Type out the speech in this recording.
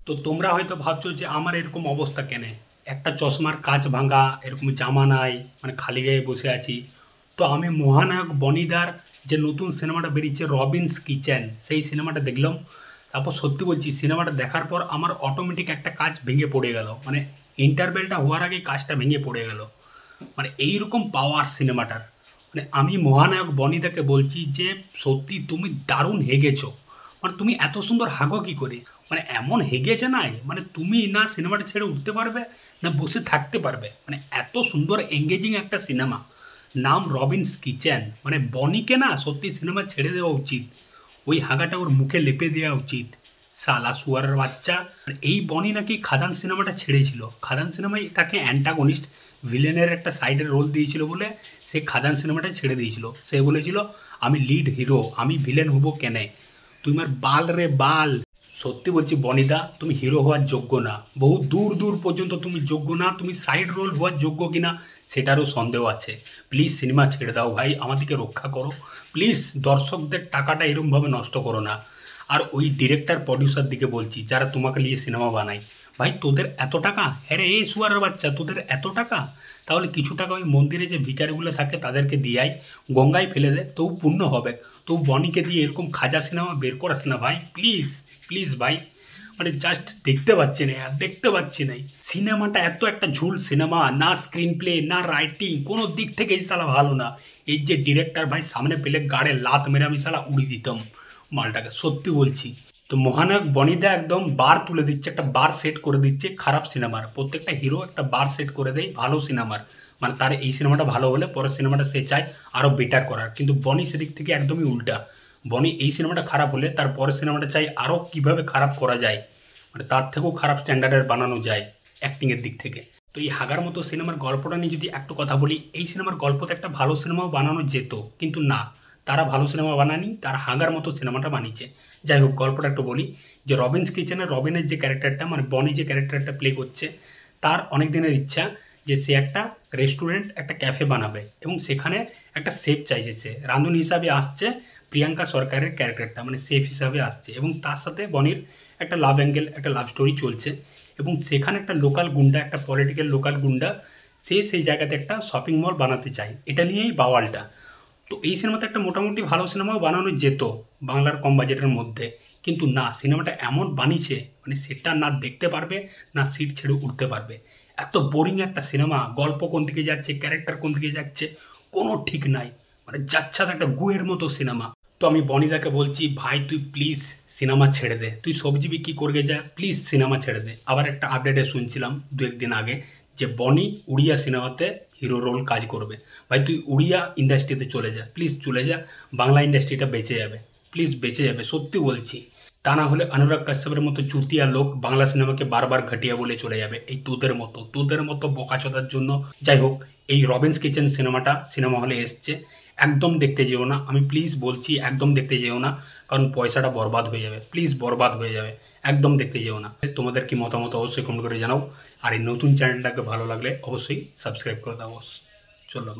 তো তোমরা হয়তো ভাবছো যে আমার এরকম অবস্থা কেন, একটা চশমার কাঁচ ভাঙা, এরকম জামা নাই, মানে খালি গায়ে বসে আছি। তো আমি মহানায়ক বনিদার যে নতুন সিনেমাটা বেরিয়েছে রবিনস কিচেন, সেই সিনেমাটা দেখলাম। তারপর সত্যি বলছি, সিনেমাটা দেখার পর আমার অটোমেটিক একটা কাজ ভেঙে পড়ে গেল, মানে ইন্টারভেলটা হওয়ার আগেই কাজটা ভেঙে পড়ে গেল। মানে এইরকম পাওয়ার সিনেমাটার। মানে আমি মহানায়ক বনিদাকে বলছি যে সত্যি তুমি দারুণ হেগেছো। মানে তুমি এত সুন্দর হাগো কি করে, মানে এমন হেগেছে নাই, মানে তুমি না সিনেমাটা ছেড়ে উঠতে পারবে না বসে থাকতে পারবে। মানে এত সুন্দর এঙ্গেজিং একটা সিনেমা, নাম রবিনস কিচেন। মানে বনিকে না সত্যি সিনেমা ছেড়ে দেওয়া উচিত, ওই হাগাটা ওর মুখে লেপে দেওয়া উচিত। সালা সুয়ারের বাচ্চা। আর এই বনি নাকি খাদান সিনেমাটা ছেড়েছিল, খাদান সিনেমায় তাকে অ্যান্টাগনিস্ট ভিলেনের একটা সাইডের রোল দিয়েছিল বলে সে খাদান সিনেমাটা ছেড়ে দিয়েছিল। সে বলেছিল আমি লিড হিরো, আমি ভিলেন হবো কেন, তুই আমার বাল রে বাল। সত্যি বলছি বনিদা, তুমি হিরো হওয়ার যোগ্য না, বহু দূর দূর পর্যন্ত তুমি যোগ্য না। তুমি সাইড রোল হওয়ার যোগ্য কিনা সেটারও সন্দেহ আছে। প্লিজ সিনেমা ছেড়ে দাও ভাই, আমাদেরকে রক্ষা করো প্লিজ। দর্শকদের টাকাটা এরকমভাবে নষ্ট করো না। আর ওই ডিরেক্টর প্রডিউসার দিকে বলছি, যারা তোমাকে নিয়ে সিনেমা বানায়, ভাই তোদের এত টাকা, হ্যাঁ রে এ সুয়ারের বাচ্চা, তোদের এত টাকা, তাহলে কিছু টাকা ওই মন্দিরে যে ভিখারিগুলো থাকে তাদেরকে দিয়াই, গঙ্গায় ফেলে দে, তবু পূর্ণ হবে। তবু বনিকে দিয়ে এরকম খাজা সিনেমা বের করাস না ভাই, প্লিজ প্লিজ ভাই। মানে জাস্ট দেখতে পাচ্ছি না আর দেখতে পাচ্ছি না। সিনেমাটা এত একটা ঝুল সিনেমা, না স্ক্রিন প্লে না রাইটিং, কোনো দিক থেকে এই সালা ভালো না। এই যে ডিরেক্টর ভাই, সামনে পেলে গাড়ে লাত মেরে আমি সালা উড়িয়ে দিতাম মালটাকে, সত্যি বলছি। তো মহানায়ক বনিদা একদম বার তুলে দিচ্ছে, একটা বার সেট করে দিচ্ছে খারাপ সিনেমার। প্রত্যেকটা হিরো একটা বার সেট করে দেয় ভালো সিনেমার, মানে তার এই সিনেমাটা ভালো হলে পরের সিনেমাটা সে চায় আরও বেটার করার। কিন্তু বনি সেদিক থেকে একদমই উল্টা। বনি এই সিনেমাটা খারাপ হলে তার পরের সিনেমাটা চাই আরও কীভাবে খারাপ করা যায়, মানে তার থেকেও খারাপ স্ট্যান্ডার্ডের বানানো যায় অ্যাক্টিংয়ের দিক থেকে। তো এই হাগার মতো সিনেমার গল্পটা নিয়ে যদি একটু কথা বলি, এই সিনেমার গল্পতে একটা ভালো সিনেমাও বানানো যেত, কিন্তু না, তারা ভালো সিনেমা বানায়নি, তারা হাগার মতো সিনেমাটা বানিয়েছে। যাই হোক, গল্পটা একটু বলি। যে রবিনস কিচেনের রবিনের যে ক্যারেক্টারটা, মানে বনি যে ক্যারেক্টারটা প্লে করছে, তার অনেক দিনের ইচ্ছা যে সে একটা রেস্টুরেন্ট, একটা ক্যাফে বানাবে, এবং সেখানে একটা শেফ চাইছে। সে রাঁধুনি হিসাবে আসছে, প্রিয়াঙ্কা সরকারের ক্যারেক্টারটা, মানে শেফ হিসাবে আসছে, এবং তার সাথে বনির একটা লাভ অ্যাঙ্গেল, একটা লাভ স্টোরি চলছে। এবং সেখানে একটা লোকাল গুন্ডা, একটা পলিটিক্যাল লোকাল গুন্ডা, সে সেই জায়গাতে একটা শপিং মল বানাতে চায়। এটা নিয়েই বাওয়ালটা। তো এই সিনেমাতে একটা মোটামুটি ভালো সিনেমাও বানানো যেত বাংলার কম বাজেটের মধ্যে, কিন্তু না, সিনেমাটা এমন বানিয়েছে মানে সেটা না দেখতে পারবে না সিট ছেড়ে উঠতে পারবে। এত বোরিং একটা সিনেমা, গল্প কোন দিকে যাচ্ছে, ক্যারেক্টার কোন দিকে যাচ্ছে, কোনো ঠিক নাই। মানে যাচ্ছা একটা গুয়ের মতো সিনেমা। তো আমি বনিদাকে বলছি, ভাই তুই প্লিজ সিনেমা ছেড়ে দে, তুই সবজি বিক্রি করবে যা, প্লিজ সিনেমা ছেড়ে দে। আবার একটা আপডেটে শুনছিলাম দু একদিন আগে যে বনি উড়িয়া সিনেমাতে হিরো রোল কাজ করবে। ভাই তুই উড়িয়া ইন্ডাস্ট্রিতে চলে যা, প্লিজ চলে যা, বাংলা ইন্ডাস্ট্রিটা বেঁচে যাবে, প্লিজ বেঁচে যাবে, সত্যি বলছি। তা না হলে অনুরাগ কাশ্যপের মতো চুতিয়া লোক বাংলা সিনেমাকে বারবার ঘাটিয়া বলে চলে যাবে, এই তোদের মতো বোকাচোদার জন্য। যাই হোক, এই রবিনস কিচেন সিনেমা হলে এসছে, একদম দেখতে যেও না, আমি প্লিজ বলছি, একদম দেখতে যেও না, কারণ পয়সাটা বরবাদ হয়ে যাবে, প্লিজ বরবাদ হয়ে যাবে, একদম দেখতে যেও না। তোমাদের কি মতামত অবশ্যই কমেন্ট করে জানাও। আর এই নতুন চ্যানেলটাকে ভালো লাগলে অবশ্যই সাবস্ক্রাইব করে দাও বস। চললাম।